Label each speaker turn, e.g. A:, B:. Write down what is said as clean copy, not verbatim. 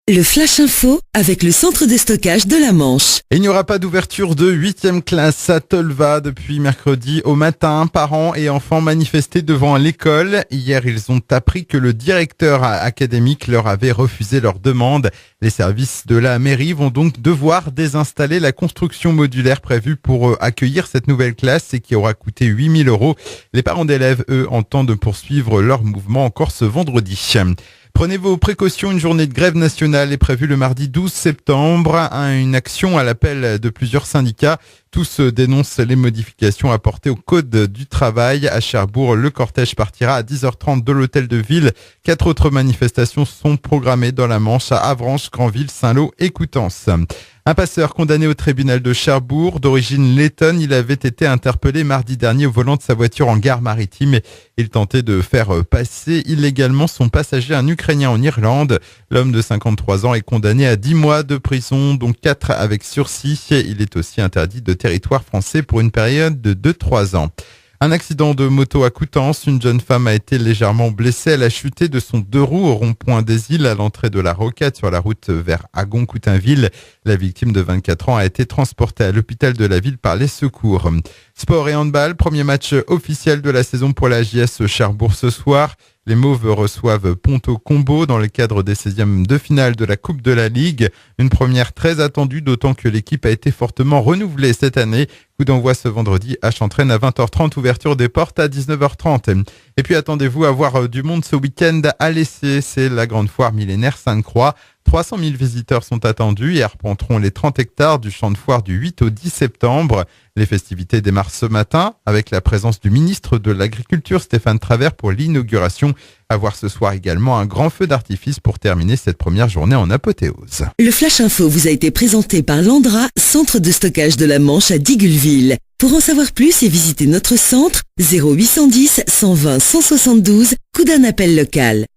A: Le Flash Info avec le centre de stockage de la Manche.
B: Il n'y aura pas d'ouverture de 8e classe à Tolva depuis mercredi au matin. Parents et enfants manifestaient devant l'école. Hier, ils ont appris que le directeur académique leur avait refusé leur demande. Les services de la mairie vont donc devoir désinstaller la construction modulaire prévue pour accueillir cette nouvelle classe et qui aura coûté 8 000 €. Les parents d'élèves, eux, entendent poursuivre leur mouvement encore ce vendredi. Prenez vos précautions, une journée de grève nationale est prévue le mardi 12 septembre. Une action à l'appel de plusieurs syndicats. Tous dénoncent les modifications apportées au Code du travail. À Cherbourg, le cortège partira à 10h30 de l'hôtel de ville. 4 autres manifestations sont programmées dans la Manche à Avranches, Granville, Saint-Lô et Coutances. Un passeur condamné au tribunal de Cherbourg, d'origine lettonne, il avait été interpellé mardi dernier au volant de sa voiture en gare maritime. Il tentait de faire passer illégalement son passager, un Ukrainien en Irlande. L'homme de 53 ans est condamné à 10 mois de prison, dont 4 avec sursis. Il est aussi interdit de territoire français pour une période de 3 ans. Un accident de moto à Coutances. Une jeune femme a été légèrement blessée. Elle a chuté de son 2 roues au rond-point des Îles à l'entrée de la Rocade sur la route vers Agon-Coutainville. La victime de 24 ans a été transportée à l'hôpital de la ville par les secours. Sport et handball, premier match officiel de la saison pour la JS Cherbourg ce soir. Les Mauves reçoivent Ponto Combo dans le cadre des 16e de finale de la Coupe de la Ligue. Une première très attendue, d'autant que l'équipe a été fortement renouvelée cette année. Coup d'envoi ce vendredi à Chantraine à 20h30, ouverture des portes à 19h30. Et puis attendez-vous à voir du monde ce week-end à l'Essai. C'est la grande foire millénaire Sainte-Croix. 300 000 visiteurs sont attendus et arpenteront les 30 hectares du champ de foire du 8 au 10 septembre. Les festivités démarrent ce matin avec la présence du ministre de l'Agriculture Stéphane Travert pour l'inauguration. À voir ce soir également un grand feu d'artifice pour terminer cette première journée en apothéose.
A: Le Flash Info vous a été présenté par Landra, centre de stockage de la Manche à Digguleville. Pour en savoir plus et visiter notre centre, 0810 120 172, coup d'un appel local.